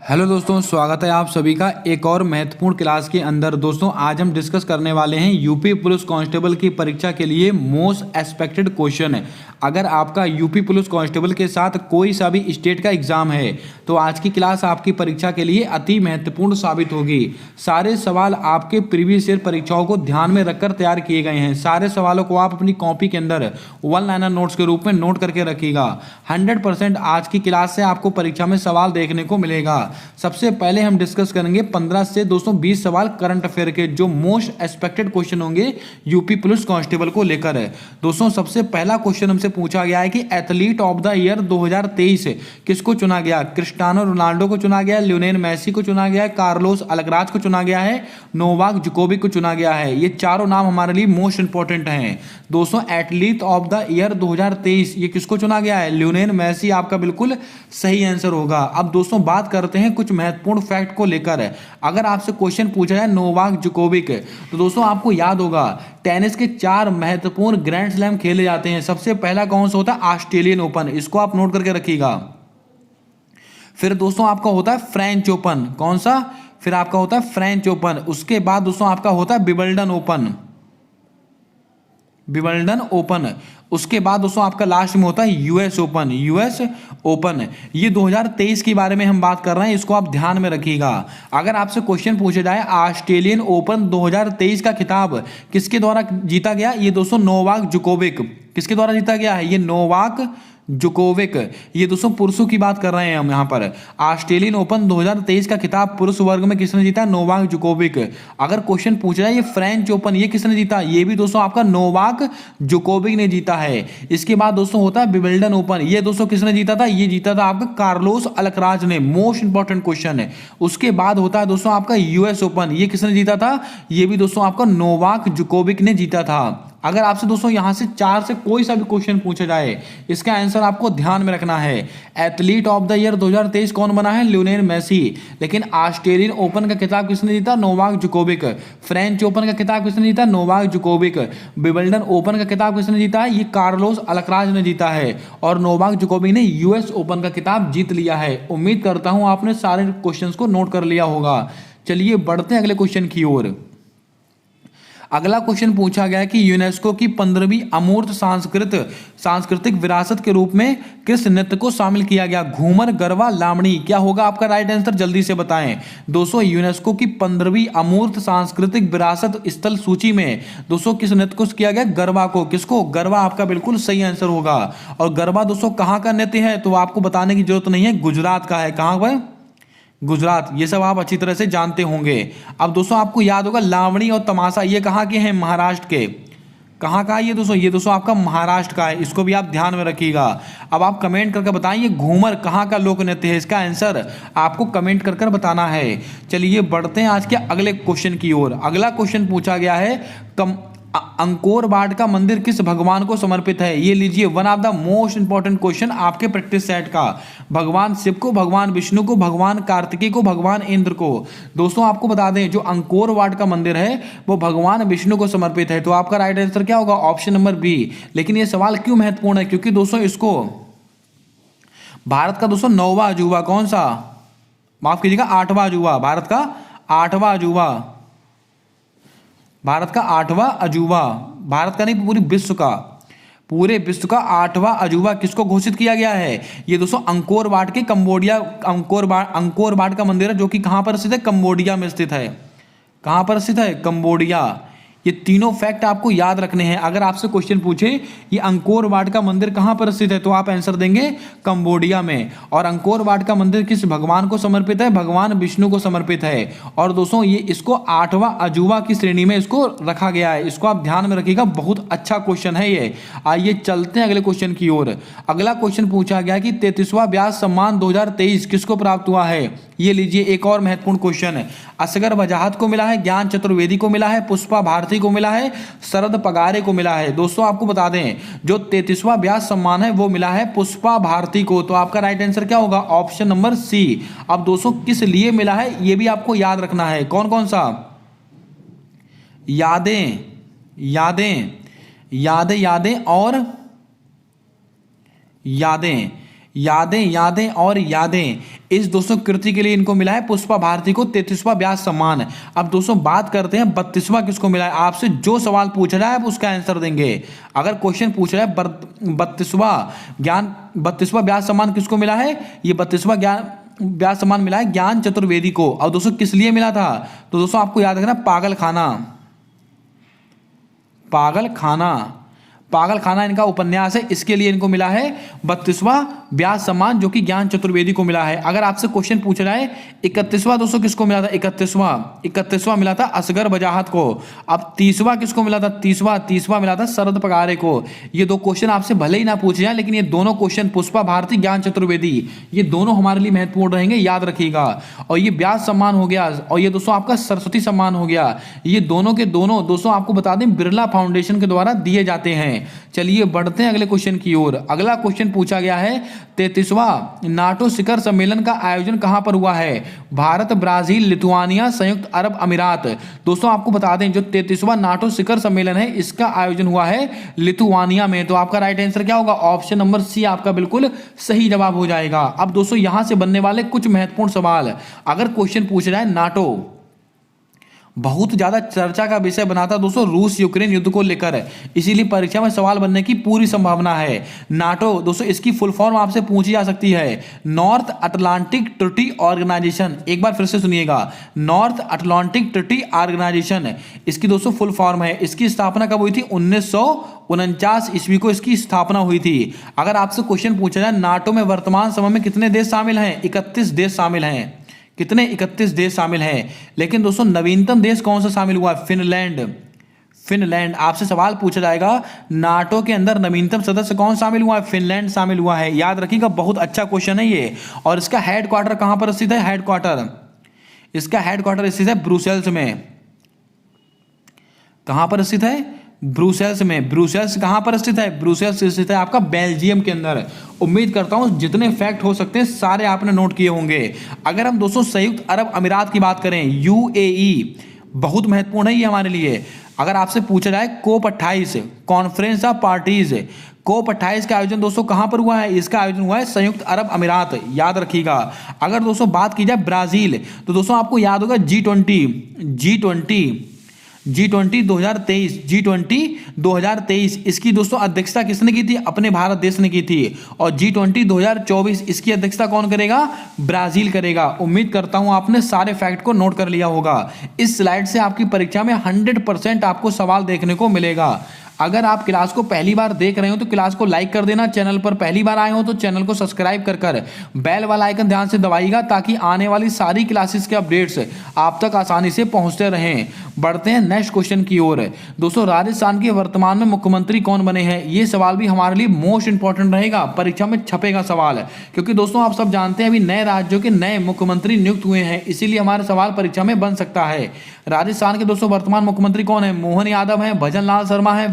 Hello दोस्तों, स्वागत है आप सभी का एक और महत्वपूर्ण क्लास के अंदर। दोस्तों आज हम डिस्कस करने वाले हैं यूपी पुलिस कांस्टेबल की परीक्षा के लिए मोस्ट एक्सपेक्टेड क्वेश्चन है। अगर आपका यूपी पुलिस कांस्टेबल के साथ कोई सा भी स्टेट का एग्जाम है तो आज की क्लास आपकी परीक्षा के लिए अति महत्वपूर्ण साबित होगी। सारे सवाल आपके प्रीवियस ईयर परीक्षाओं को ध्यान में रखकर तैयार किए गए हैं। सारे सवालों को आप अपनी कॉपी के अंदर वन लाइनर नोट्स के रूप में नोट करके रखिएगा। 100% आज की क्लास से आपको परीक्षा में सवाल देखने को मिलेगा। सबसे पहले हम डिस्कस करेंगे 15 से दोस्तों 20 सवाल करंट अफेयर के, जो मोस्ट एक्सपेक्टेड क्वेश्चन होंगे यूपी पुलिस कांस्टेबल को लेकर है। दोस्तों सबसे पहला क्वेश्चन हमसे पूछा गया है कि एथलीट ऑफ द ईयर 2023 किसको चुना गया। क्रिस्टियानो रोनाल्डो को चुना गया, लियोनेल मेसी को चुना गया है, कार्लोस अल्कराज को चुना गया है, नोवाक जोकोविक को चुना गया है। ये चारों नाम हमारे लिए मोस्ट इंपॉर्टेंट हैं। दोस्तों एथलीट ऑफ द ईयर 2023 ये किसको चुना गया है, लियोनेल मेसी आपका बिल्कुल सही आंसर होगा। अब दोस्तों बात करते हैं कुछ महत्वपूर्ण फैक्ट को लेकर। अगर आपसे क्वेश्चन पूछा जाए नोवाक जोकोविक, तो दोस्तों आपको याद होगा टेनिस के 4 महत्वपूर्ण ग्रैंड स्लैम खेले जाते हैं। सबसे पहला कौन सा होता है, ऑस्ट्रेलियन ओपन, इसको आप नोट करके रखिएगा। फिर दोस्तों आपका होता है फ्रेंच ओपन, कौन सा, फिर आपका होता है फ्रेंच ओपन। उसके बाद दोस्तों आपका होता है विंबलडन ओपन, विंबलडन ओपन। उसके बाद दोस्तों आपका लास्ट में होता है यूएस ओपन, यूएस ओपन। ये 2023 के बारे में हम बात कर रहे हैं, इसको आप ध्यान में रखिएगा। अगर आपसे क्वेश्चन पूछा जाए ऑस्ट्रेलियन ओपन 2023 का खिताब किसके द्वारा जीता गया, ये दोस्तों नोवाक जोकोविक, किसके द्वारा जीता गया है, ये नोवाक जोकोविक। ये दोस्तों पुरुषों की बात कर रहे हैं हम यहाँ पर। ऑस्ट्रेलियन ओपन 2023 का खिताब पुरुष वर्ग में किसने जीता, नोवाक जोकोविक। अगर क्वेश्चन पूछा जाए ये फ्रेंच ओपन ये किसने जीता, ये भी दोस्तों आपका नोवाक जोकोविक ने जीता है। इसके बाद दोस्तों होता है विंबलडन ओपन, ये दोस्तों किसने जीता था, ये जीता था आपका कार्लोस अल्कराज ने। मोस्ट इंपॉर्टेंट क्वेश्चन है। उसके बाद होता है दोस्तों आपका यूएस ओपन, ये किसने जीता था, ये भी दोस्तों आपका नोवाक जोकोविक ने जीता था। अगर आपसे दोस्तों यहां से 4 से कोई सा भी क्वेश्चन पूछा जाए, इसका आंसर आपको ध्यान में रखना है। एथलीट ऑफ द ईयर 2023 कौन बना है, लियोनेल मेसी। लेकिन ऑस्ट्रेलियन ओपन का खिताब किसने जीता, नोवाक जोकोविक। फ्रेंच ओपन का खिताब किसने जीता, नोवाक जोकोविक। विंबलडन ओपन का खिताब किसने जीता है, ये कार्लोस अल्कराज ने जीता है। और नोवाक जोकोविक ने यूएस ओपन का खिताब जीत लिया है। उम्मीद करता हूं आपने सारे क्वेश्चंस को नोट कर लिया होगा। चलिए बढ़ते हैं अगले क्वेश्चन की ओर। अगला क्वेश्चन पूछा गया कि यूनेस्को की 15वीं अमूर्त सांस्कृतिक विरासत के रूप में किस नृत्य को शामिल किया गया, घूमर, गरबा, लावणी। क्या होगा आपका राइट आंसर, जल्दी से बताएं। दोस्तों यूनेस्को की 15वीं अमूर्त सांस्कृतिक विरासत स्थल सूची में दोस्तों किस नृत्य को किया गया, गरबा को। किसको, गरबा आपका बिल्कुल सही आंसर होगा। और गरबा दोस्तों कहाँ का नृत्य है, तो आपको बताने की जरूरत नहीं है, गुजरात का है। कहाँ पर, गुजरात। ये सब आप अच्छी तरह से जानते होंगे। अब दोस्तों आपको याद होगा लावणी और तमाशा ये कहाँ के हैं, महाराष्ट्र के। कहाँ का है ये दोस्तों, ये दोस्तों आपका महाराष्ट्र का है। इसको भी आप ध्यान में रखिएगा। अब आप कमेंट करके बताएं ये घूमर कहाँ का लोक नृत्य है, इसका आंसर आपको कमेंट कर कर बताना है। चलिए बढ़ते हैं आज के अगले क्वेश्चन की ओर। अगला क्वेश्चन पूछा गया है अंकोर वाट का मंदिर किस भगवान को समर्पित है। ये लीजिए one of the most important question आपके प्रैक्टिस सेट का। भगवान शिव को, भगवान विष्णु को, भगवान कार्तिकेय को, भगवान इंद्र को। दोस्तों आपको बता दें जो अंकोर वाट का मंदिर है वो भगवान विष्णु को समर्पित है। तो आपका राइट आंसर क्या होगा, ऑप्शन नंबर बी। लेकिन ये सवाल क्यों महत्वपूर्ण है, क्योंकि दोस्तों इसको भारत का दोस्तों 9वां अजूबा, कौन सा, माफ कीजिएगा 8वां अजूबा, भारत का 8वां अजूबा, भारत का 8वां अजूबा, भारत का नहीं पूरी विश्व का, पूरे विश्व का 8वां अजूबा किसको घोषित किया गया है, ये दोस्तों अंकोर वाट के कंबोडिया, अंकोर वाट का मंदिर है जो कि कहां पर स्थित है, कंबोडिया में स्थित है। कहां पर स्थित है, कंबोडिया। ये तीनों फैक्ट आपको याद रखने हैं। अगर आपसे क्वेश्चन पूछे ये अंकोर वाट का मंदिर कहां पर स्थित है तो आप आंसर देंगे कंबोडिया में। और अंकोर वाट का मंदिर किस भगवान को समर्पित है, भगवान विष्णु को समर्पित है। और दोस्तों ये इसको 8वां अजूबा की श्रेणी में इसको रखा गया है। इसको आप ध्यान में रखिएगा, बहुत अच्छा क्वेश्चन है ये। आइए चलते हैं अगले क्वेश्चन की ओर। अगला क्वेश्चन पूछा गया कि 33वां व्यास सम्मान 2023 किसको प्राप्त हुआ है। ये लीजिए एक और महत्वपूर्ण क्वेश्चन है। असगर वजाहत को मिला है, ज्ञान चतुर्वेदी को मिला है, पुष्पा भारती को मिला है, शरद पगारे को मिला है। दोस्तों आपको बता दें जो 33वां व्यास सम्मान है वो मिला है पुष्पा भारती को। तो आपका राइट आंसर क्या होगा, ऑप्शन नंबर सी। अब दोस्तों किस लिए मिला है ये भी आपको याद रखना है, कौन कौन सा, यादें, यादें, यादें, यादें और यादें। यादें यादें और यादें, इस दोस्तों कृति के लिए इनको मिला है पुष्पा भारती को 33वां व्यास सम्मान। अब दोस्तों बात करते हैं 32वां किसको मिला है। आपसे जो सवाल पूछ रहा है आप उसका आंसर देंगे। अगर क्वेश्चन पूछ रहा है 32वां व्यास सम्मान किसको मिला है, ये 32वां व्यास सम्मान मिला है ज्ञान चतुर्वेदी को। और दोस्तों किस लिए मिला था, तो दोस्तों आपको याद रखना पागल खाना, पागल खाना, पागल खाना इनका उपन्यास है, इसके लिए इनको मिला है 32वां व्यास सम्मान जो कि ज्ञान चतुर्वेदी को मिला है। अगर आपसे क्वेश्चन पूछ रहा है 31वां दोस्तों किसको मिला था, 31वां मिला था असगर बजाहत को। अब 30वां किसको मिला था, 30वां मिला था शरद पगारे को। ये दो क्वेश्चन आपसे भले ही ना पूछे जाए, लेकिन ये दोनों क्वेश्चन पुष्पा भारती ज्ञान चतुर्वेदी ये दोनों हमारे लिए महत्वपूर्ण रहेंगे, याद रखिएगा। और ये व्यास सम्मान हो गया और ये दोस्तों आपका सरस्वती सम्मान हो गया। ये दोनों के दोनों दोस्तों आपको बता दें बिरला फाउंडेशन के द्वारा दिए जाते हैं। चलिए बढ़ते हैं अगले क्वेश्चन की ओर। अगला क्वेश्चन पूछा गया है 33वां नाटो शिखर सम्मेलन का आयोजन कहां पर हुआ है, भारत, ब्राजील, लिथुआनिया, संयुक्त अरब अमीरात। दोस्तों आपको बता दें जो 33वां नाटो शिखर सम्मेलन है इसका आयोजन हुआ है लिथुआनिया में। तो आपका राइट आंसर क्या होगा, ऑप्शन नंबर सी आपका बिल्कुल सही जवाब हो जाएगा। अब दोस्तों यहां से बनने वाले कुछ महत्वपूर्ण सवाल, अगर क्वेश्चन पूछ रहा है नाटो बहुत ज्यादा चर्चा का विषय बना था दोस्तों रूस यूक्रेन युद्ध को लेकर, इसीलिए परीक्षा में सवाल बनने की पूरी संभावना है। नाटो दोस्तों इसकी फुल फॉर्म आपसे पूछी जा सकती है नॉर्थ अटलांटिक ट्रीटी ऑर्गेनाइजेशन। एक बार फिर से सुनिएगा, नॉर्थ अटलांटिक ट्रीटी ऑर्गेनाइजेशन इसकी दोस्तों फुल फॉर्म है। इसकी स्थापना कब हुई थी, 1949 ईस्वी को इसकी स्थापना हुई थी। अगर आपसे क्वेश्चन पूछा जाए नाटो में वर्तमान समय में कितने देश शामिल हैं, 31 देश शामिल हैं। कितने, 31 देश शामिल हैं। लेकिन दोस्तों नवीनतम देश कौन सा शामिल हुआ है, फिनलैंड। आपसे सवाल पूछा जाएगा नाटो के अंदर नवीनतम सदस्य कौन शामिल हुआ है, फिनलैंड शामिल हुआ है। याद रखिएगा, बहुत अच्छा क्वेश्चन है ये। और इसका हेडक्वार्टर कहां पर स्थित है, इसका हेडक्वार्टर स्थित है ब्रुसेल्स में। कहां पर स्थित है, ब्रुसेल्स में। ब्रुसेल्स कहां पर स्थित है, ब्रुसेल्स स्थित है आपका बेल्जियम के अंदर। उम्मीद करता हूं जितने फैक्ट हो सकते हैं सारे आपने नोट किए होंगे। अगर हम दोस्तों संयुक्त अरब अमीरात की बात करें, यूएई बहुत महत्वपूर्ण है ये हमारे लिए। अगर आपसे पूछा जाए COP28 conference of parties, COP28 का आयोजन दोस्तों कहां पर हुआ है, इसका आयोजन हुआ है संयुक्त अरब अमीरात, याद रखिएगा। अगर दोस्तों बात की जाए ब्राजील, तो दोस्तों आपको याद होगा G20 2023 इसकी दोस्तों अध्यक्षता किसने की थी, अपने भारत देश ने की थी। और G20 2024 इसकी अध्यक्षता कौन करेगा, ब्राजील करेगा। उम्मीद करता हूं आपने सारे फैक्ट को नोट कर लिया होगा। इस स्लाइड से आपकी परीक्षा में 100% आपको सवाल देखने को मिलेगा। अगर आप क्लास को पहली बार देख रहे हो तो क्लास को लाइक कर देना, चैनल पर पहली बार आए हो तो चैनल को सब्सक्राइब कर बेल वाला आइकन ध्यान से दबाइएगा ताकि आने वाली सारी क्लासेस के अपडेट्स आप तक आसानी से पहुंचते रहें। बढ़ते हैं नेक्स्ट क्वेश्चन की ओर। दोस्तों राजस्थान के वर्तमान में मुख्यमंत्री कौन बने हैं, ये सवाल भी हमारे लिए मोस्ट इंपॉर्टेंट रहेगा, परीक्षा में छपेगा सवाल। क्योंकि दोस्तों आप सब जानते हैं अभी नए राज्यों के नए मुख्यमंत्री नियुक्त हुए हैं, इसीलिए हमारा सवाल परीक्षा में बन सकता है। राजस्थान के दोस्तों वर्तमान मुख्यमंत्री कौन है, मोहन यादव हैं, भजन लाल शर्मा है,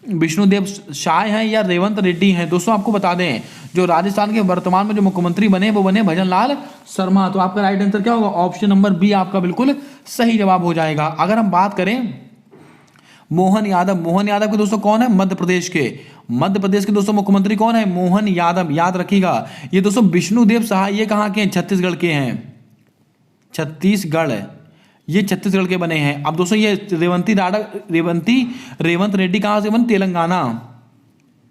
विष्णुदेव शाह हैं या रेवंत रेड्डी हैं। दोस्तों आपको बता दें जो राजस्थान के वर्तमान में जो मुख्यमंत्री बने वो बने भजन लाल शर्मा। तो आपका राइट आंसर क्या होगा, ऑप्शन नंबर बी आपका बिल्कुल सही जवाब हो जाएगा। अगर हम बात करें मोहन यादव के दोस्तों कौन है, मध्य प्रदेश के दोस्तों मुख्यमंत्री कौन है, मोहन यादव, याद रखिएगा। ये दोस्तों विष्णुदेव शाह ये कहाँ के हैं, छत्तीसगढ़ के हैं, ये छत्तीसगढ़ के बने हैं। अब दोस्तों ये रेवंत रेड्डी कहाँ से बने,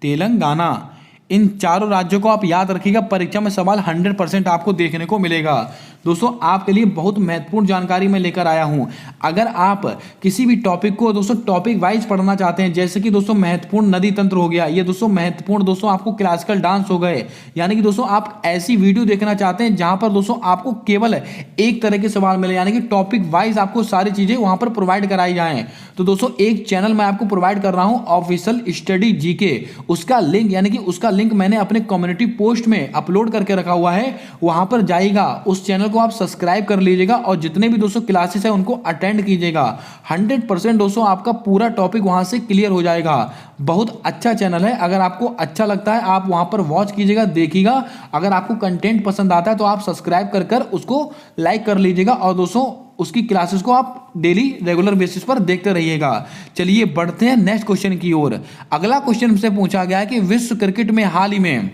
तेलंगाना। इन चारों राज्यों को आप याद रखिएगा, परीक्षा में सवाल 100% आपको देखने को मिलेगा। दोस्तों आपके लिए बहुत महत्वपूर्ण जानकारी मैं लेकर आया हूं। अगर आप किसी भी टॉपिक को दोस्तों टॉपिक वाइज पढ़ना चाहते हैं, जैसे कि दोस्तों महत्वपूर्ण नदी तंत्र हो गया, ये दोस्तों महत्वपूर्ण दोस्तों आपको क्लासिकल डांस हो गए, यानी कि दोस्तों आप ऐसी वीडियो देखना चाहते हैं जहां पर दोस्तों आपको केवल एक तरह के सवाल मिले, यानी कि टॉपिक वाइज आपको सारी चीजें वहां पर प्रोवाइड कराई जाएं, तो दोस्तों एक चैनल मैं आपको प्रोवाइड कर रहा हूं ऑफिशियल स्टडी जीके। उसका लिंक यानी कि उसका लिंक मैंने अपने कम्युनिटी पोस्ट में अपलोड करके रखा हुआ है, वहां पर जाइएगा, उस चैनल को आप सब्सक्राइब कर लीजिएगा और जितने भी दोस्तों क्लासेस है उनको अटेंड कीजिएगा। 100% दोस्तों आपका पूरा टॉपिक वहां से क्लियर हो जाएगा। बहुत अच्छा चैनल है, अगर आपको अच्छा लगता है आप वहां पर वॉच कीजिएगा, देखिएगा। अगर आपको कंटेंट पसंद आता है तो आप सब्सक्राइब कर उसको लाइक कर लीजिएगा और दोस्तों उसकी क्लासेस को आप डेली रेगुलर बेसिस पर देखते रहिएगा। चलिए बढ़ते हैं नेक्स्ट क्वेश्चन की ओर। अगला क्वेश्चन हमसे पूछा गया है कि विश्व क्रिकेट में हाल ही में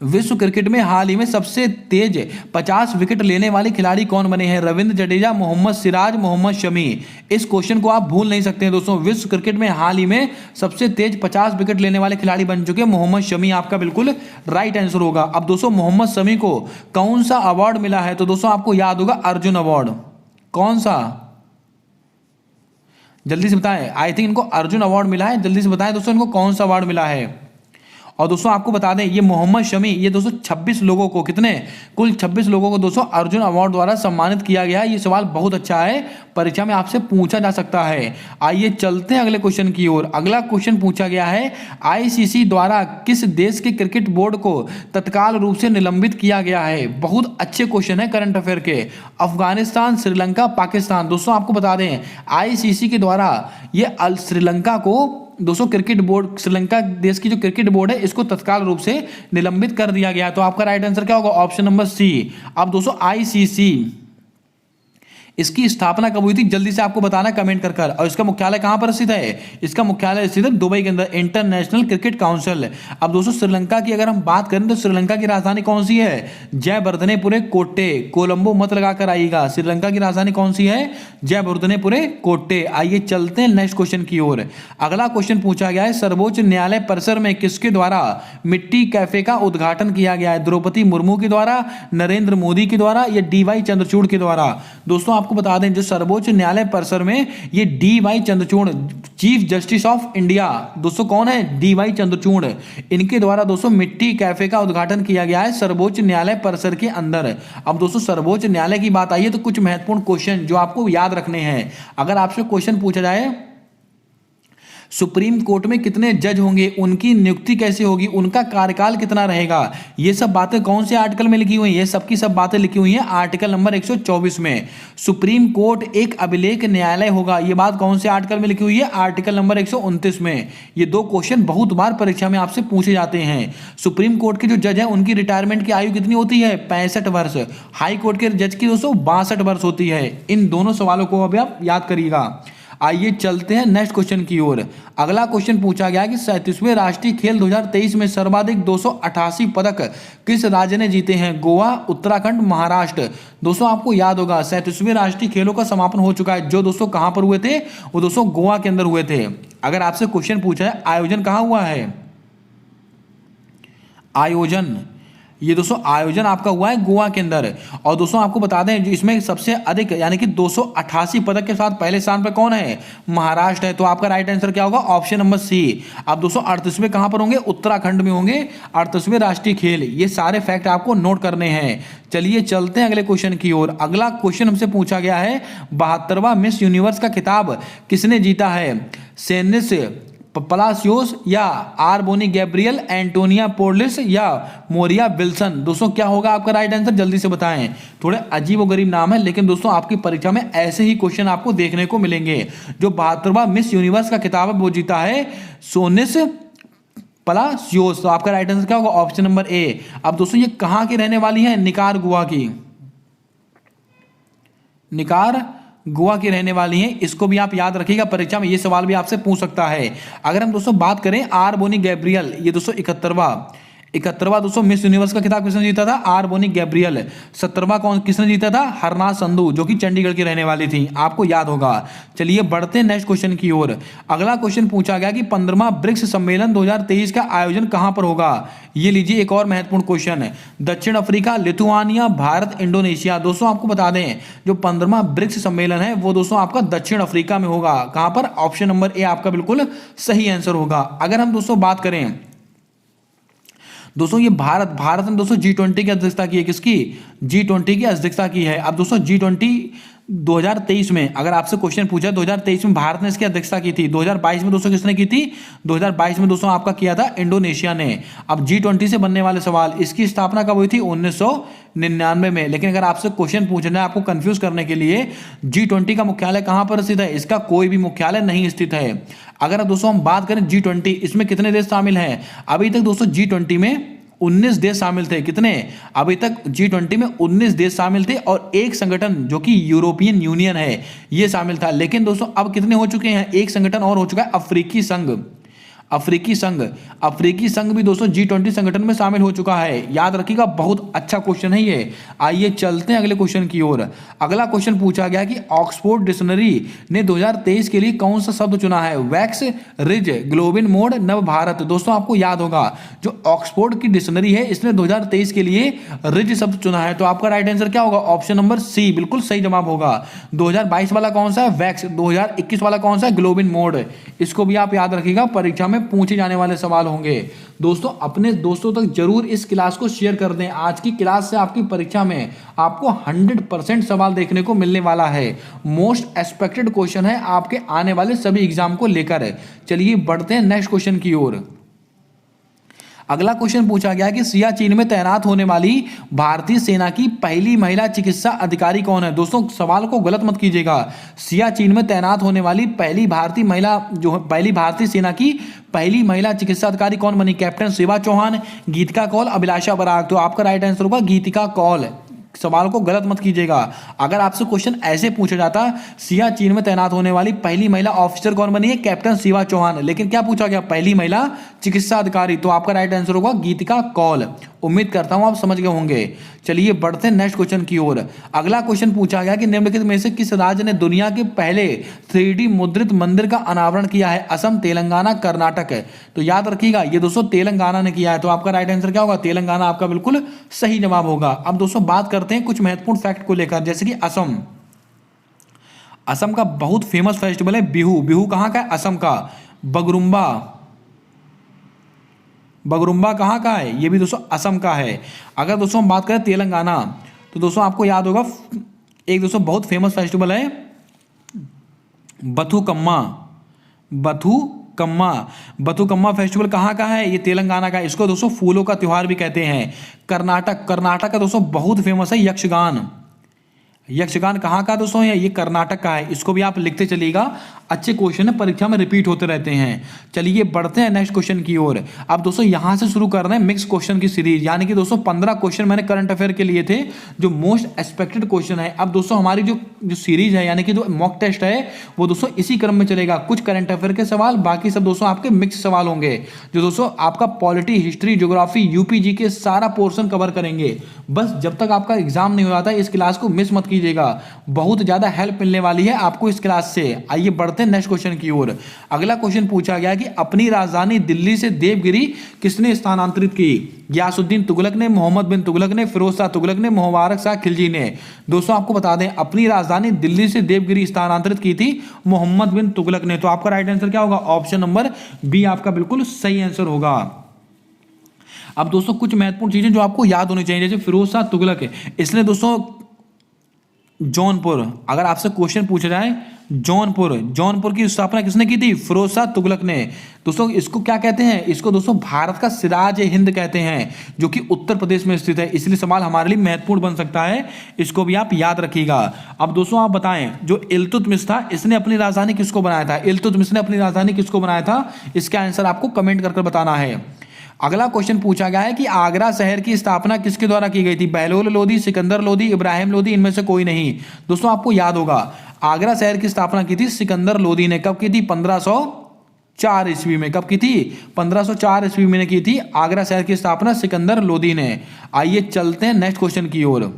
विश्व क्रिकेट में हाल ही में सबसे तेज 50 विकेट लेने वाले खिलाड़ी कौन बने हैं? रविंद्र जडेजा, मोहम्मद सिराज, मोहम्मद शमी। इस क्वेश्चन को आप भूल नहीं सकते हैं दोस्तों। विश्व क्रिकेट में हाल ही में सबसे तेज 50 विकेट लेने वाले खिलाड़ी बन चुके हैं मोहम्मद शमी, आपका बिल्कुल राइट आंसर होगा। अब दोस्तों मोहम्मद शमी को कौन सा अवार्ड मिला है? तो दोस्तों आपको याद होगा अर्जुन अवार्ड। कौन सा? जल्दी से बताएं। आई थिंक इनको अर्जुन अवार्ड मिला है, जल्दी से बताएं दोस्तों इनको कौन सा अवार्ड मिला है। और दोस्तों आपको बता दें ये मोहम्मद शमी, ये दोस्तों 26 लोगों को, कितने, कुल 26 लोगों को दोस्तों अर्जुन अवार्ड द्वारा सम्मानित किया गया है। ये सवाल बहुत अच्छा है, परीक्षा में आपसे पूछा जा सकता है। आइए चलते हैं अगले क्वेश्चन की ओर। अगला क्वेश्चन पूछा गया है आईसीसी द्वारा किस देश के क्रिकेट बोर्ड को तत्काल रूप से निलंबित किया गया है? बहुत अच्छे क्वेश्चन है करंट अफेयर के। अफगानिस्तान, श्रीलंका, पाकिस्तान। दोस्तों आपको बता दें आईसीसी के द्वारा ये श्रीलंका को दोस्तों क्रिकेट बोर्ड, श्रीलंका देश की जो क्रिकेट बोर्ड है इसको तत्काल रूप से निलंबित कर दिया गया। तो आपका राइट आंसर क्या होगा? Option number C. अब दोस्तों आईसीसी इसकी स्थापना कब हुई थी? जल्दी से आपको बताना कमेंट कर। और इसका मुख्यालय कहां पर स्थित है? इसका मुख्यालय स्थित है दुबई के अंदर, इंटरनेशनल क्रिकेट काउंसिल। अब दोस्तों श्रीलंका की अगर हम बात करें तो श्रीलंका की राजधानी कौन सी है? जयवर्धनेपुरे कोट्टे। कोलंबो मत लगाकर आइएगा। श्रीलंका की राजधानी कौन सी है? जयवर्धनेपुरे कोट्टे। आइए चलते हैं नेक्स्ट क्वेश्चन की ओर। अगला क्वेश्चन पूछा गया है सर्वोच्च न्यायालय परिसर में किसके द्वारा मिट्टी कैफे का उद्घाटन किया गया है? द्रौपदी मुर्मू के द्वारा, नरेंद्र मोदी के द्वारा या डीवाई चंद्रचूड़ के द्वारा? दोस्तों आपको बता दें जो सर्वोच्च न्यायालय परिसर में ये DY Chandrachud, chief justice of India, दोस्तों कौन है? डीवाई चंद्रचूड़। इनके द्वारा दोस्तों मिट्टी कैफे का उद्घाटन किया गया है सर्वोच्च न्यायालय परिसर के अंदर। अब दोस्तों सर्वोच्च न्यायालय की बात आई है तो कुछ महत्वपूर्ण क्वेश्चन जो आपको याद रखने हैं। अगर आपसे क्वेश्चन पूछा जाए सुप्रीम कोर्ट में कितने जज होंगे, उनकी नियुक्ति कैसे होगी, उनका कार्यकाल कितना रहेगा, ये सब बातें कौन से आर्टिकल में लिखी हुई हैं? ये सबकी सब बातें लिखी हुई हैं आर्टिकल नंबर 124 में। सुप्रीम कोर्ट एक अभिलेख न्यायालय होगा, ये बात कौन से आर्टिकल में लिखी हुई है? आर्टिकल नंबर 129 में। ये दो क्वेश्चन बहुत बार परीक्षा में आपसे पूछे जाते हैं। सुप्रीम कोर्ट के जो जज हैं उनकी रिटायरमेंट की आयु कितनी होती है? 65 वर्ष। हाई कोर्ट के जज की दोस्तों 62 वर्ष होती है। इन दोनों सवालों को अभी आप याद करिएगा। आइए चलते हैं नेक्स्ट क्वेश्चन की ओर। अगला क्वेश्चन पूछा गया कि 37वें राष्ट्रीय खेल 2023 में सर्वाधिक 288 पदक किस राज्य ने जीते हैं? गोवा, उत्तराखंड, महाराष्ट्र। दोस्तों आपको याद होगा 37वें राष्ट्रीय खेलों का समापन हो चुका है, जो दोस्तों कहां पर हुए थे? वो दोस्तों गोवा के अंदर हुए थे। अगर आपसे क्वेश्चन पूछा है आयोजन कहां हुआ है? आयोजन, ये दोस्तों आयोजन आपका हुआ है गोवा के अंदर। और दोस्तों आपको बता दें जो इसमें सबसे अधिक यानी कि 288 पदक के साथ पहले स्थान पर कौन है? महाराष्ट्र है। तो आपका राइट आंसर क्या होगा? Option number C. अब दोस्तों 38वें कहां पर होंगे? उत्तराखंड में होंगे 38वें राष्ट्रीय खेल। ये सारे फैक्ट आपको नोट करने हैं। चलिए चलते हैं अगले क्वेश्चन की ओर। अगला क्वेश्चन हमसे पूछा गया है 72वां मिस यूनिवर्स का खिताब किसने जीता है? सेनिस पलासियोस या आरबोनी गैब्रियल, एंटोनिया पोर्लिस या मोरिया विल्सन? दोस्तों क्या होगा आपका राइट आंसर? जल्दी से बताएं। थोड़े अजीब व गरीब नाम है, लेकिन दोस्तों आपकी परीक्षा में ऐसे ही क्वेश्चन आपको देखने को मिलेंगे। जो 72वां मिस यूनिवर्स का खिताब है वो जीता है सोनिस पलासियोस। तो आपका राइट आंसर क्या होगा? Option number A. अब दोस्तों ये कहां की रहने वाली है? निकारागुआ की, निकारागुआ की रहने वाली हैं। इसको भी आप याद रखिएगा, परीक्षा में ये सवाल भी आपसे पूछ सकता है। अगर हम दोस्तों बात करें आरबोनी गैब्रियल, ये दोस्तों 71वां दोस्तों मिस यूनिवर्स का खिताब किसने जीता था? आरबोनी गैब्रियल। 70वां कौन किसने जीता था? हरनाज संधू, जो कि चंडीगढ़ की रहने वाली थी, आपको याद होगा। चलिए बढ़ते हैं नेक्स्ट क्वेश्चन की ओर। अगला क्वेश्चन पूछा गया कि 15वां ब्रिक्स सम्मेलन 2023 का आयोजन कहां पर होगा? ये लीजिए एक और महत्वपूर्ण क्वेश्चन है। दक्षिण अफ्रीका, लिथुआनिया, भारत, इंडोनेशिया। दोस्तों आपको बता दें जो 15वां ब्रिक्स सम्मेलन है वो दोस्तों आपका दक्षिण अफ्रीका में होगा। कहां पर? ऑप्शन नंबर ए आपका बिल्कुल सही आंसर होगा। अगर हम दोस्तों बात करें दोस्तों ये भारत ने दोस्तों G20 की अध्यक्षता की है। किसकी? G20 की अध्यक्षता की है। अब दोस्तों G20 2023 में अगर आपसे क्वेश्चन पूछा 2023 में भारत ने इसकी अध्यक्षता की थी। 2022 में दोस्तों किसने की थी? 2022 में दोस्तों आपका किया था इंडोनेशिया ने। अब G20 से बनने वाले सवाल, इसकी स्थापना कब हुई थी? 1999 में। लेकिन अगर आपसे क्वेश्चन पूछना है आपको कंफ्यूज करने के लिए, G20 का मुख्यालय कहां पर स्थित है? इसका कोई भी मुख्यालय नहीं स्थित है। अगर दोस्तों हम बात करें G20, इसमें कितने देश शामिल हैं? अभी तक दोस्तों G20 में 19 देश शामिल थे। कितने? अभी तक G20 में 19 देश शामिल थे और एक संगठन जो कि यूरोपियन यूनियन है ये शामिल था। लेकिन दोस्तों अब कितने हो चुके हैं? एक संगठन और हो चुका है, अफ्रीकी संघ। अफ्रीकी संघ, अफ्रीकी संघ भी दोस्तों G20 संगठन में शामिल हो चुका है। याद रखिएगा, बहुत अच्छा क्वेश्चन है ये। आइए चलते हैं अगले क्वेश्चन की ओर। अगला क्वेश्चन पूछा गया कि ऑक्सफोर्ड डिक्शनरी ने 2023 के लिए कौन सा शब्द चुना है? वैक्स, रिज, ग्लोबिन मोड, नव भारत। दोस्तों आपको याद होगा जो ऑक्सफोर्ड की डिक्शनरी है इसने 2023 के लिए रिज शब्द चुना है। तो आपका राइट आंसर क्या होगा? ऑप्शन नंबर सी बिल्कुल सही जवाब होगा। 2022 वाला कौन सा है? वैक्स। 2021 वाला कौन सा है? Globin mode. इसको भी आप याद रखिएगा, परीक्षा में पूछे जाने वाले सवाल होंगे। दोस्तों अपने दोस्तों तक जरूर इस क्लास को शेयर कर दें। आज की क्लास से आपकी परीक्षा में आपको 100% सवाल देखने को मिलने वाला है। मोस्ट एक्सपेक्टेड क्वेश्चन है आपके आने वाले सभी एग्जाम को लेकर। चलिए बढ़ते हैं नेक्स्ट क्वेश्चन की ओर। अगला क्वेश्चन पूछा गया कि सियाचिन में तैनात होने वाली भारतीय सेना की पहली महिला चिकित्सा अधिकारी कौन है? दोस्तों सवाल को गलत मत कीजिएगा। सियाचिन में तैनात होने वाली पहली भारतीय सेना की पहली महिला चिकित्सा अधिकारी कौन बनी? कैप्टन शिवा चौहान, गीतिका कौल, अभिलाषा बराग। तो आपका राइट आंसर होगा गीतिका कौल। सवाल को गलत मत कीजिएगा। अगर आपसे क्वेश्चन ऐसे पूछा जाता सियाचिन में तैनात होने वाली पहली महिला ऑफिसर कौन बनी है? कैप्टन शिवा चौहान। लेकिन क्या पूछा गया? पहली महिला चिकित्सा अधिकारी। तो आपका राइट आंसर होगा गीतिका कौल। उम्मीद करता हूं आप समझ गए होंगे। चलिए बढ़ते हैं नेक्स्ट क्वेश्चन की ओर। अगला क्वेश्चन पूछा गया कि निम्नलिखित में से किस राज्य ने दुनिया के पहले 3D मुद्रित मंदिर का अनावरण किया है? असम, तेलंगाना, कर्नाटक। तो याद रखिएगा ये दोस्तों तेलंगाना ने किया है। तो आपका राइट आंसर क्या होगा? तेलंगाना आपका बिल्कुल सही जवाब होगा। अब दोस्तों बात करते हैं कुछ महत्वपूर्ण फैक्ट को लेकर, जैसे कि असम का बहुत फेमस फेस्टिवल है बिहू। बिहू कहाँ का है? असम का। बगरुम्बा कहाँ का है? ये भी दोस्तों असम का है। अगर दोस्तों हम बात करें तेलंगाना, तो दोस्तों आपको याद होगा एक दोस्तों बहुत फेमस फेस्टिवल है बथुकम्मा फेस्टिवल कहाँ का है? ये तेलंगाना का है। इसको दोस्तों फूलों का त्योहार भी कहते हैं। कर्नाटक का दोस्तों बहुत फेमस है यक्षगान कहाँ का दोस्तों? ये कर्नाटक का है। इसको भी आप लिखते चलिएगा, अच्छे क्वेश्चन है, परीक्षा में रिपीट होते रहते हैं। चलिए बढ़ते हैं नेक्स्ट क्वेश्चन की ओर। अब दोस्तों यहां से शुरू कर रहे हैं मिक्स क्वेश्चन की सीरीज, यानी कि दोस्तों 15 क्वेश्चन मैंने करंट अफेयर के लिए थे जो मोस्ट एक्सपेक्टेड क्वेश्चन है। अब दोस्तों हमारी जो सीरीज है यानी कि जो मॉक टेस्ट है वो दोस्तों इसी क्रम में चलेगा। कुछ करंट अफेयर के सवाल, बाकी सब दोस्तों आपके मिक्स सवाल होंगे जो दोस्तों आपका पॉलिटी, हिस्ट्री, ज्योग्राफी, यूपीजी के सारा पोर्शन कवर करेंगे। बस जब तक आपका एग्जाम नहीं हो जाता इस क्लास को मिस मत कीजिएगा, बहुत ज्यादा हेल्प मिलने वाली है आपको इस क्लास से। आइए बढ़ते हैं नेक्स्ट क्वेश्चन की ओर। अगला क्वेश्चन पूछा गया कि अपनी राजधानी दिल्ली से देवगिरी किसने स्थानांतरित की? गियासुद्दीन तुगलक ने, मोहम्मद बिन तुगलक ने, फिरोज शाह तुगलक ने, मुबारक शाह खिलजी ने। दोस्तों आपको बता दें अपनी राजधानी दिल्ली से देवगिरी स्थानांतरित की थी मोहम्मद बिन तुगलक ने। तो आपका राइट आंसर क्या होगा? ऑप्शन नंबर बी आपका बिल्कुल सही आंसर होगा। अब दोस्तों कुछ महत्वपूर्ण चीजें जो आपको याद होनी चाहिए, जैसे फिरोज शाह तुगलक है, इसलिए दोस्तों जौनपुर, अगर आपसे क्वेश्चन पूछा जाए जौनपुर की स्थापना किसने की थी? फिरोज शाह तुगलक ने। दोस्तों इसको क्या कहते हैं? इसको दोस्तों भारत का सिराज ए हिंद कहते हैं, जो कि उत्तर प्रदेश में स्थित है। इसलिए सवाल हमारे लिए महत्वपूर्ण बन सकता है, इसको भी आप याद रखिएगा। अब दोस्तों आप बताएं जो इल्तुतमिश था इसने अपनी राजधानी किसको बनाया था? इल्तुतमिश ने अपनी राजधानी किसको बनाया था? इसका आंसर आपको कमेंट करके बताना है। अगला क्वेश्चन पूछा गया है कि आगरा शहर की स्थापना किसके द्वारा की गई थी? बहलोल लोधी, सिकंदर लोधी, इब्राहिम लोधी, इनमें से कोई नहीं। दोस्तों आपको याद होगा आगरा शहर की स्थापना की थी सिकंदर लोधी ने। कब की थी? 1504 ईस्वी में। कब की थी? 1504 ईस्वी में की थी आगरा शहर की स्थापना सिकंदर लोधी ने। आइए चलते हैं नेक्स्ट क्वेश्चन की ओर।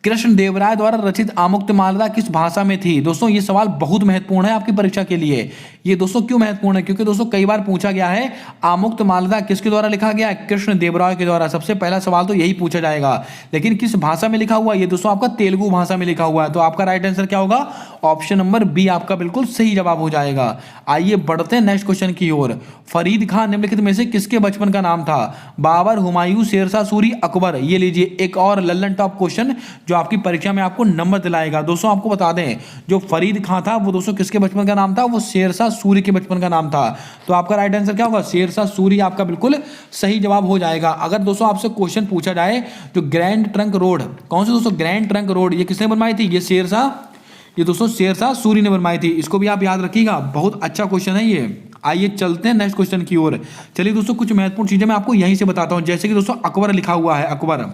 कृष्ण देवराय द्वारा रचित आमुक्तमाला किस भाषा में थी? दोस्तों ये सवाल बहुत महत्वपूर्ण है आपकी परीक्षा के लिए। ये दोस्तों क्यों महत्वपूर्ण है? क्योंकि दोस्तों कई बार पूछा गया है आमुक्तमाला किसके द्वारा लिखा गया है? कृष्ण देवराय के द्वारा। सबसे पहला सवाल तो यही पूछा जाएगा, लेकिन किस भाषा में लिखा हुआ? ये दोस्तों आपका तेलुगु भाषा में लिखा हुआ है। तो आपका राइट आंसर क्या होगा? ऑप्शन नंबर बी आपका बिल्कुल सही जवाब हो जाएगा। आइए बढ़ते हैं नेक्स्ट क्वेश्चन की ओर। फरीद खान निम्नलिखित में से किसके बचपन का नाम था? बाबर, हुमायूं, शेरशाह सूरी, अकबर। ये लीजिए एक और लल्लन टॉप क्वेश्चन जो आपकी परीक्षा में आपको नंबर दिलाएगा। दोस्तों आपको बता दें जो फरीद खान था वो दोस्तों किसके बचपन का नाम था? वो शेरशाह सूरी के बचपन का नाम था। तो आपका राइट आंसर क्या होगा? शेरशाह सूरी आपका बिल्कुल सही जवाब हो जाएगा। अगर दोस्तों आपसे क्वेश्चन पूछा जाए जो ग्रैंड ट्रंक रोड, कौन सी दोस्तों ग्रैंड ट्रंक रोड, ये किसने बनवाई थी? ये दोस्तों शेरशाह सूरी ने बनवाई थी। इसको भी आप याद रखिएगा, बहुत अच्छा क्वेश्चन है ये। आइए चलते हैं नेक्स्ट क्वेश्चन की ओर। चलिए दोस्तों कुछ महत्वपूर्ण चीजें मैं आपको यहीं से बताता हूं, जैसे कि दोस्तों अकबर लिखा हुआ है, अकबर।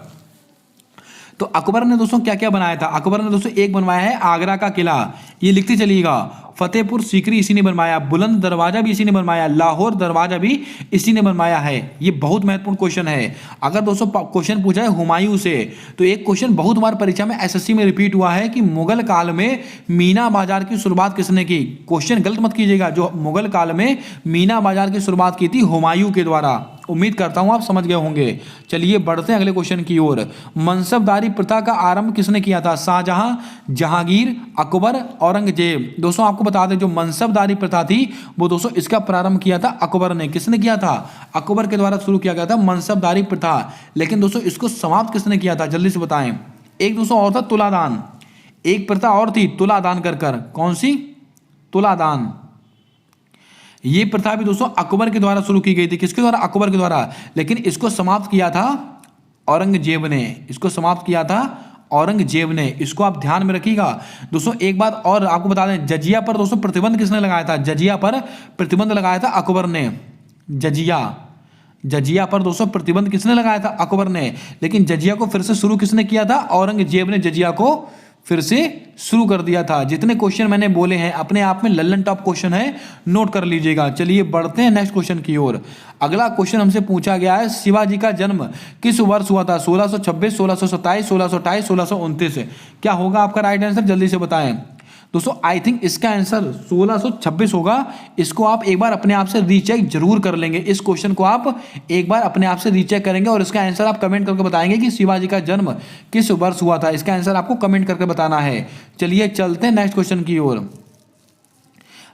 तो अकबर ने दोस्तों क्या क्या बनाया था? अकबर ने दोस्तों एक बनवाया है आगरा का किला, ये लिखते चलिएगा। फतेहपुर सीकरी इसी ने बनवाया, बुलंद दरवाजा भी इसी ने बनवाया, लाहौर दरवाजा भी इसी ने बनवाया है। ये बहुत महत्वपूर्ण क्वेश्चन है। अगर दोस्तों क्वेश्चन पूछा है हुमायूं से, तो एक क्वेश्चन बहुत बार परीक्षा में एसएससी में रिपीट हुआ है कि मुगल काल में मीना बाजार की शुरुआत किसने की। क्वेश्चन गलत मत कीजिएगा, जो मुगल काल में मीना बाजार की शुरुआत की थी हुमायूं के द्वारा। उम्मीद करता हूं आप समझ गए होंगे। चलिए बढ़ते हैं अगले क्वेश्चन की ओर। मनसबदारी प्रथा का आरंभ किसने किया था? शाहजहां, जहांगीर, अकबर, औरंगजेब। दोस्तों आपको बता दें जो मनसबदारी प्रथा थी वो दोस्तों इसका प्रारंभ किया था अकबर ने। किसने किया था? अकबर के द्वारा शुरू किया गया था मनसबदारी प्रथा। लेकिन दोस्तों इसको समाप्त किसने किया था? जल्दी से बताएं। एक दोस्तों और था तुलादान, एक प्रथा और थी तुलादान कर कर। कौन सी? तुलादान। ये प्रथा भी दोस्तों अकबर के द्वारा शुरू की गई थी। किसके द्वारा? अकबर के द्वारा। लेकिन इसको समाप्त किया था औरंगजेब ने। इसको समाप्त किया था औरंगजेब ने। इसको आप ध्यान में रखिएगा। दोस्तों एक बात और आपको बता दें, जजिया पर दोस्तों प्रतिबंध किसने लगाया था? जजिया पर प्रतिबंध लगाया था अकबर ने। जजिया पर दोस्तों प्रतिबंध किसने लगाया था? अकबर ने। लेकिन जजिया को फिर से शुरू किसने किया था? औरंगजेब ने जजिया को फिर से शुरू कर दिया था। जितने क्वेश्चन मैंने बोले हैं अपने आप में लल्लन टॉप क्वेश्चन है, नोट कर लीजिएगा। चलिए बढ़ते हैं नेक्स्ट क्वेश्चन की ओर। अगला क्वेश्चन हमसे पूछा गया है, शिवाजी का जन्म किस वर्ष हुआ था? 1626, 1627, 1628, 1629। क्या होगा आपका राइट आंसर? जल्दी से बताएं। दोस्तों आई थिंक इसका आंसर 1626 होगा। इसको आप एक बार अपने आप से रीचेक जरूर कर लेंगे। इस क्वेश्चन को आप एक बार अपने आप से रीचेक करेंगे और इसका आंसर आप कमेंट करके बताएंगे कि शिवाजी का जन्म किस वर्ष हुआ था। इसका आंसर आपको कमेंट करके बताना है। चलिए चलते हैं नेक्स्ट क्वेश्चन की ओर।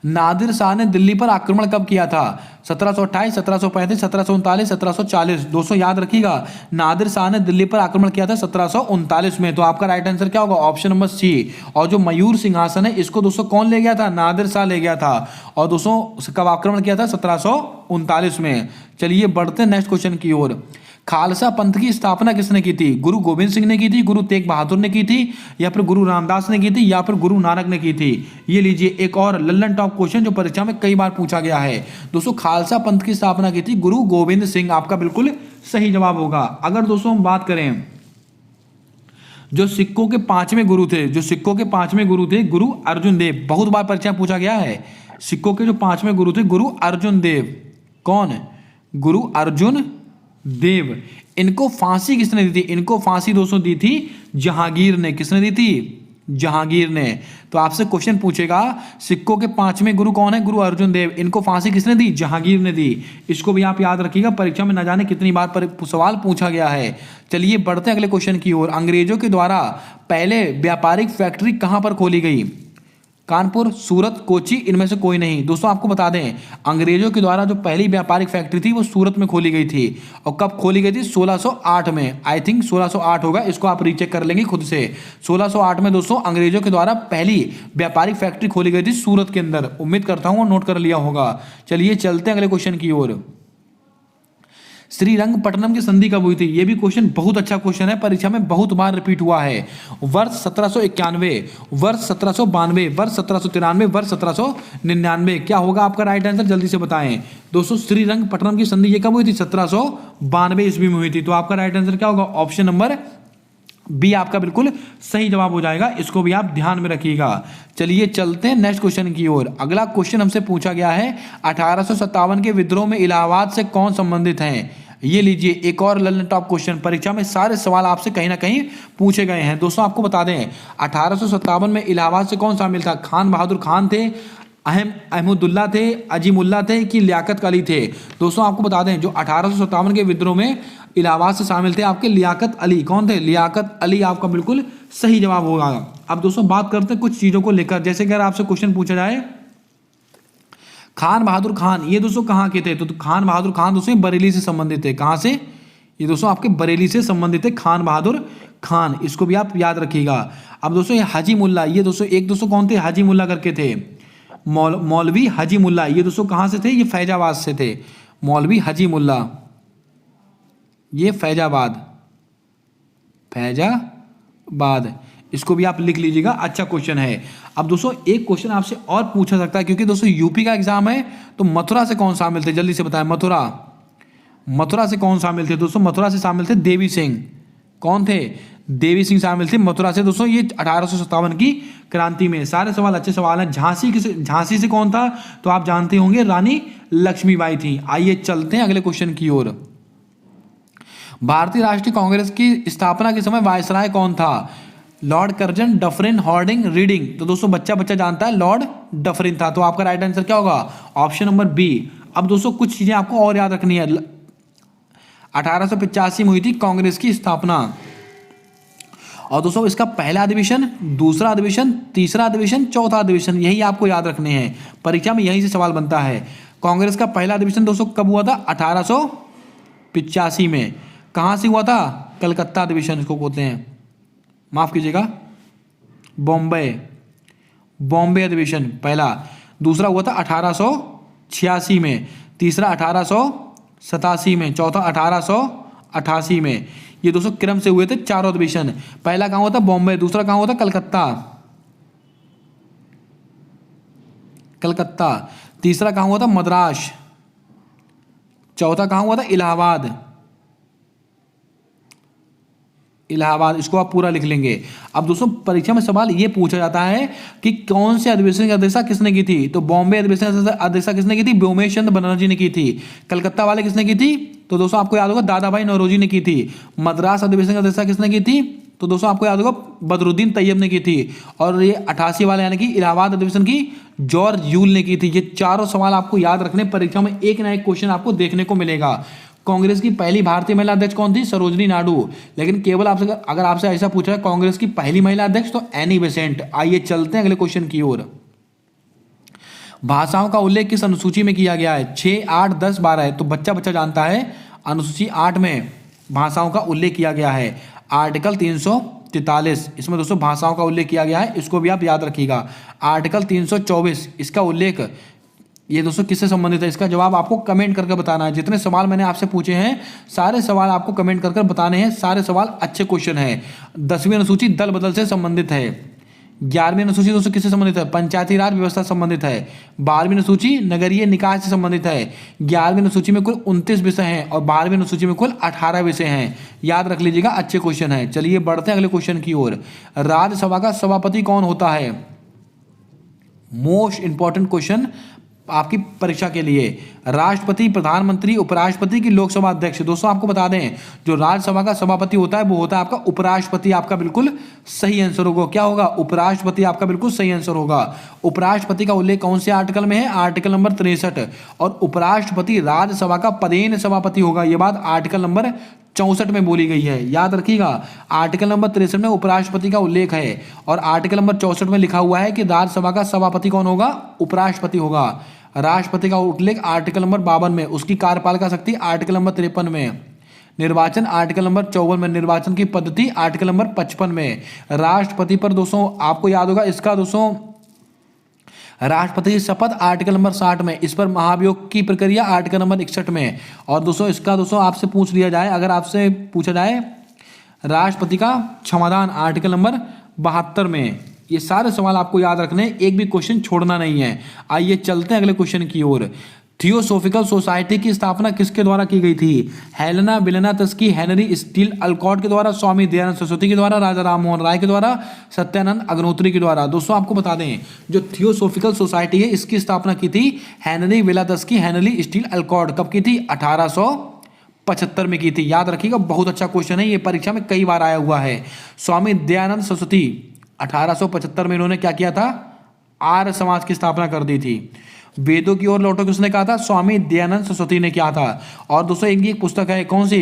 नादिर शाह ने दिल्ली पर आक्रमण कब किया था? 1728, 1735, 1739, 1740। दोस्तों याद रखिएगा, नादिर शाह ने दिल्ली पर आक्रमण किया था 1739 में। तो आपका राइट आंसर क्या होगा? Option number C. और जो मयूर सिंहासन है इसको दोस्तों कौन ले गया था? नादिर शाह ले गया था। और दोस्तों कब आक्रमण किया था? 1739 में। चलिए बढ़ते हैं नेक्स्ट क्वेश्चन की ओर। खालसा पंथ की स्थापना किसने की थी? गुरु गोविंद सिंह ने की थी, गुरु तेग बहादुर ने की थी, या फिर गुरु रामदास ने की थी, या फिर गुरु नानक ने की थी? ये लीजिए एक और लल्लन टॉप क्वेश्चन जो परीक्षा में कई बार पूछा गया है। दोस्तों खालसा पंथ की स्थापना की थी गुरु गोविंद सिंह। आपका बिल्कुल सही जवाब होगा। अगर दोस्तों हम बात करें जो सिक्कों के पांचवें गुरु थे, जो सिक्कों के पांचवें गुरु थे गुरु अर्जुन देव। बहुत बार परीक्षा पूछा गया है। सिक्कों के जो पांचवें गुरु थे गुरु अर्जुन देव। कौन? गुरु अर्जुन देव। इनको फांसी किसने दी थी? इनको फांसी दोस्तों दी थी जहांगीर ने। किसने दी थी? जहांगीर ने। तो आपसे क्वेश्चन पूछेगा सिक्कों के पांचवें गुरु कौन है? गुरु अर्जुन देव। इनको फांसी किसने दी? जहांगीर ने दी। इसको भी आप याद रखिएगा, परीक्षा में न जाने कितनी बार सवाल पूछा गया है। चलिए बढ़ते हैं अगले क्वेश्चन की ओर। अंग्रेजों के द्वारा पहले व्यापारिक फैक्ट्री कहां पर खोली गई? कानपुर, सूरत, कोची, इनमें से कोई नहीं। दोस्तों आपको बता दें अंग्रेजों के द्वारा जो पहली व्यापारिक फैक्ट्री थी वो सूरत में खोली गई थी। और कब खोली गई थी? 1608 में। आई थिंक 1608 होगा। इसको आप रीचेक कर लेंगे खुद से। 1608 में दोस्तों अंग्रेजों के द्वारा पहली व्यापारिक फैक्ट्री खोली गई थी सूरत के अंदर। उम्मीद करता हूँ नोट कर लिया होगा। चलिए चलते हैं अगले क्वेश्चन की ओर। श्रीरंगपट्टनम की संधि कब हुई थी? यह भी क्वेश्चन बहुत अच्छा क्वेश्चन है, परीक्षा में बहुत बार रिपीट हुआ है। वर्ष 1791, वर्ष 1792, वर्ष 1793, वर्ष 1799। क्या होगा आपका राइट आंसर? जल्दी से बताएं। दोस्तों श्रीरंगपट्टनम की संधि ये कब हुई थी? 1792 ईस्वी में हुई थी। तो आपका राइट आंसर क्या होगा? ऑप्शन नंबर बी आपका बिल्कुल सही जवाब हो जाएगा। इसको भी आप ध्यान में रखिएगा। चलिए चलते हैं नेक्स्ट क्वेश्चन की ओर। अगला क्वेश्चन हमसे पूछा गया है 1857 के विद्रोह में इलाहाबाद से कौन संबंधित हैं? ये लीजिए एक और लल्लन टॉप क्वेश्चन। परीक्षा में सारे सवाल आपसे कहीं ना कहीं पूछे गए हैं। दोस्तों आपको बता दें 1857 में इलाहाबाद से कौन शामिल था? खान बहादुर खान थे, अहमदुल्ला थे, अजीमुल्ला थे कि लियाकत अली थे? दोस्तों आपको बता दें जो 1857 के विद्रोह में इलाहाबाद से शामिल थे आपके लियाकत अली। कौन थे? लियाकत अली आपका बिल्कुल सही जवाब होगा। अब दोस्तों बात करते हैं कुछ चीजों को लेकर। जैसे कि अगर आपसे क्वेश्चन पूछा जाए खान बहादुर खान, ये दोस्तों कहाँ के थे? तो खान बहादुर खान दोस्तों बरेली से संबंधित थे। कहाँ से? ये दोस्तों आपके बरेली से संबंधित है खान बहादुर खान। इसको भी आप याद रखिएगा। अब दोस्तों ये हाजी मुल्ला, ये दोस्तों एक दोस्तों कौन थे? हाजी मुल्ला करके थे। मौलवी हाजी मुल्ला, ये दोस्तों कहाँ से थे? ये फैजाबाद से थे। मौलवी हाजी मुल्ला, ये फैजाबाद। इसको भी आप लिख लीजिएगा, अच्छा क्वेश्चन है। अब दोस्तों एक क्वेश्चन आपसे और पूछा सकता है क्योंकि दोस्तों यूपी का एग्जाम है। तो मथुरा से कौन शामिल थे? जल्दी से बताएं। मथुरा से कौन शामिल थे? दोस्तों मथुरा से शामिल थे देवी सिंह। कौन थे? देवी सिंह शामिल थे मथुरा से। दोस्तों ये 1857 की क्रांति में? सारे सवाल अच्छे सवाल हैं। झांसी से कौन था? तो आप जानते होंगे रानी लक्ष्मीबाई थी। आइए चलते हैं अगले क्वेश्चन की ओर। भारतीय राष्ट्रीय कांग्रेस की स्थापना के समय वायसराय कौन था? Lord Curzon, Dufferin, Harding, reading. तो दोस्तों बच्चा जानता है लॉर्ड डफरिन था। तो आपका राइट आंसर क्या होगा? Option number B. अब दोस्तों कुछ चीजें आपको और याद रखनी है। 1885 में हुई थी कांग्रेस की स्थापना। और दोस्तों इसका पहला अधिवेशन, दूसरा अधिवेशन, तीसरा अधिवेशन, चौथा अधिवेशन, यही आपको याद रखने हैं। परीक्षा में यही से सवाल बनता है। कांग्रेस का पहला अधिवेशन दोस्तों कब हुआ था? 1885 में। कहां से हुआ था? कलकत्ता अधिवेशन इसको कहते हैं, माफ कीजिएगा, बॉम्बे अधिवेशन पहला। दूसरा हुआ था 1886 में, तीसरा 1887 में, चौथा 1888 में। ये दोस्तों क्रम से हुए थे चारों अधिवेशन। पहला कहां हुआ था? बॉम्बे। दूसरा कहां हुआ था? कलकत्ता। तीसरा कहां हुआ था? मद्रास। चौथा कहां हुआ था? इलाहाबाद। इसको आप पूरा लिख लेंगे। अब दोस्तों परीक्षा में सवाल ये पूछा जाता है कि कौन से अधिवेशन की अध्यक्षता किसने की थी? तो बॉम्बे अधिवेशन की अध्यक्षता किसने की थी? व्योमेश चंद्र बनर्जी ने की थी। कलकत्ता वाले किसने की थी? तो दोस्तों आपको याद होगा दादा भाई नौरोजी ने की थी। मद्रास अधिवेशन की अध्यक्षता किसने की थी? तो दोस्तों आपको याद होगा बदरुद्दीन तैयब ने की थी। और ये 88 वाले यानी कि इलाहाबाद अधिवेशन की जॉर्ज यूल ने की थी। ये चारों सवाल आपको याद रखने, परीक्षा में एक ना एक क्वेश्चन आपको देखने को मिलेगा। कांग्रेस की पहली भारतीय महिला अध्यक्ष कौन थी? सरोजनी नायडू। लेकिन केवल आपसे अगर आपसे ऐसा पूछा है कांग्रेस की पहली महिला अध्यक्ष, तो एनी बेसेंट। आइए चलते हैं अगले क्वेश्चन की ओर। भाषाओं का उल्लेख किस अनुसूची में किया गया है? 6, 8, 10, 12 है। तो बच्चा जानता है अनुसूची 8 में भाषाओं का उल्लेख किया गया है। आर्टिकल 343 इसमें दोस्तों भाषाओं का उल्लेख किया गया है, इसको भी आप याद रखिएगा। आर्टिकल 324 इसका उल्लेख, ये दोस्तों किससे संबंधित है? इसका जवाब आपको कमेंट करके बताना है। जितने सवाल मैंने आपसे पूछे हैं सारे सवाल आपको कमेंट करके बताने हैं। सारे सवाल अच्छे क्वेश्चन हैं। 10वीं अनुसूची दल बदल से संबंधित है। 11वीं अनुसूची दोस्तों किससे संबंधित है? पंचायती राज व्यवस्था संबंधित है। 12वीं अनुसूची नगरीय निकाय से संबंधित है। 11वीं अनुसूची में कुल 29 विषय हैं और 12वीं अनुसूची में कुल 18 विषय हैं। याद रख लीजिएगा, अच्छे क्वेश्चन है। चलिए बढ़ते हैं अगले क्वेश्चन की ओर। राज्यसभा का सभापति कौन होता है? मोस्ट इंपॉर्टेंट क्वेश्चन आपकी परीक्षा के लिए। राष्ट्रपति, प्रधानमंत्री, उपराष्ट्रपति की लोकसभा अध्यक्ष? दोस्तों आपको बता दें जो राज्यसभा का सभापति होता है वो होता है आपका उपराष्ट्रपति। आपका बिल्कुल सही आंसर होगा। क्या होगा? उपराष्ट्रपति आपका बिल्कुल सही आंसर होगा। उपराष्ट्रपति का उल्लेख कौन से आर्टिकल में है? Article number 63। और उपराष्ट्रपति राज्यसभा का पदेन सभापति होगा। यह बात आर्टिकल नंबर 64 में बोली गई है। याद रखिएगा, आर्टिकल नंबर 63 में उपराष्ट्रपति का उल्लेख है और आर्टिकल नंबर 64 में लिखा हुआ है कि राज्यसभा का सभापति कौन होगा? उपराष्ट्रपति होगा। राष्ट्रपति का उल्लेख आर्टिकल नंबर 52 में, उसकी कार्यपालिका शक्ति आर्टिकल नंबर 53 में, निर्वाचन आर्टिकल नंबर 54 में, निर्वाचन की पद्धति आर्टिकल नंबर 55 में। राष्ट्रपति पर दोस्तों आपको याद होगा इसका दोस्तों राष्ट्रपति की शपथ आर्टिकल नंबर 60 में, इस पर महाभियोग की प्रक्रिया आर्टिकल नंबर 61 में। और दोस्तों इसका दोस्तों आपसे पूछ लिया जाए, अगर आपसे पूछा जाए राष्ट्रपति का क्षमादान आर्टिकल नंबर 72 में। ये सारे सवाल आपको याद रखने, एक भी क्वेश्चन छोड़ना नहीं है। आइए चलते हैं अगले क्वेश्चन की ओर। थियोसोफिकल सोसाइटी की स्थापना किसके द्वारा की गई थी? हेलेना ब्लेनातस्की, हेनरी स्टील अल्कॉट के द्वारा, स्वामी दयानंद सरस्वती के द्वारा, राजा राम मोहन राय के द्वारा, सत्यानंद अग्निहोत्री के द्वारा। दोस्तों आपको बता दें जो थियोसोफिकल सोसाइटी है इसकी स्थापना की थी हेनरी ब्लेनातस्की, हेनरी स्टील अल्कॉट। कब की थी? 1875 में की थी। याद रखिएगा, बहुत अच्छा क्वेश्चन है, ये परीक्षा में कई बार आया हुआ है। स्वामी दयानंद सरस्वती 1875 में इन्होंने क्या किया था? आर्य समाज की स्थापना कर दी थी। वेदों की ओर लौटो किसने कहा था? स्वामी दयानंद सरस्वती ने किया था। और दोस्तों इनकी एक पुस्तक है, कौन सी?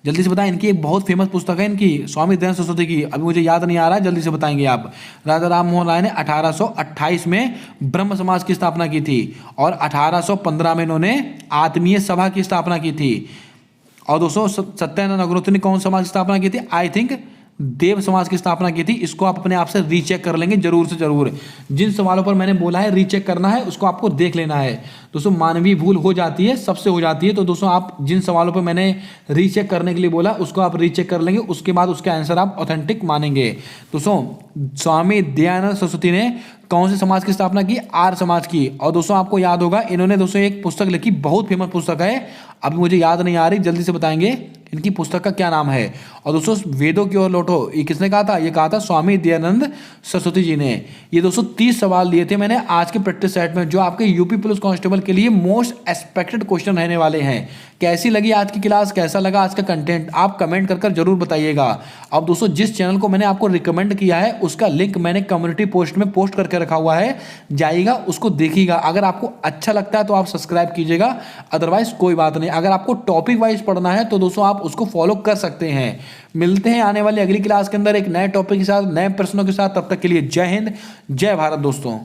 जल्दी से बताएं। इनकी एक बहुत फेमस पुस्तक है इनकी, स्वामी दयानंद सरस्वती की, अभी मुझे याद नहीं आ रहा है, जल्दी से बताएंगे आप। राजा राम मोहन राय ने 1828 में ब्रह्म समाज की स्थापना की थी और 1815 में इन्होंने आत्मीय सभा की स्थापना की थी। और दोस्तों सत्यानंद अग्निहोत्री ने कौन समाज की स्थापना की थी? आई थिंक देव समाज की स्थापना की थी। इसको आप अपने आप से रीचेक कर लेंगे जरूर से जरूर। जिन सवालों पर मैंने बोला है रीचेक करना है उसको आपको देख लेना है। दोस्तों मानवीय भूल हो जाती है, सबसे हो जाती है। तो दोस्तों आप जिन सवालों पर मैंने रीचेक करने के लिए बोला उसको आप रीचेक कर लेंगे, उसके बाद उसका आंसर आप ऑथेंटिक मानेंगे। दोस्तों स्वामी दयानंद सरस्वती ने कौन से समाज की स्थापना की? आर्य समाज की। और दोस्तों आपको याद होगा इन्होंने दोस्तों एक पुस्तक लिखी, बहुत फेमस पुस्तक है, अभी मुझे याद नहीं आ रही, जल्दी से बताएंगे इनकी पुस्तक का क्या नाम है। और दोस्तों वेदों की ओर लौटो, ये किसने कहा था? ये कहा था स्वामी दयानंद सरस्वती जी ने। ये दोस्तों 30 सवाल दिए थे मैंने आज के प्रैक्टिस सेट में, जो आपके यूपी पुलिस कांस्टेबल के लिए मोस्ट एक्सपेक्टेड क्वेश्चन रहने वाले हैं। कैसी लगी आज की क्लास, कैसा लगा आज का कंटेंट, आप कमेंट कर जरूर बताइएगा। अब दोस्तों जिस चैनल को मैंने आपको रिकमेंड किया है उसका लिंक मैंने कम्युनिटी पोस्ट में पोस्ट करके रखा हुआ है, जाइएगा उसको देखिएगा। अगर आपको अच्छा लगता है तो आप सब्सक्राइब कीजिएगा, अदरवाइज कोई बात नहीं। अगर आपको टॉपिक वाइज पढ़ना है तो दोस्तों आप उसको फॉलो कर सकते हैं। मिलते हैं आने वाली अगली क्लास के अंदर एक नए टॉपिक के साथ, नए प्रश्नों के साथ। तब तक के लिए जय हिंद, जय भारत दोस्तों।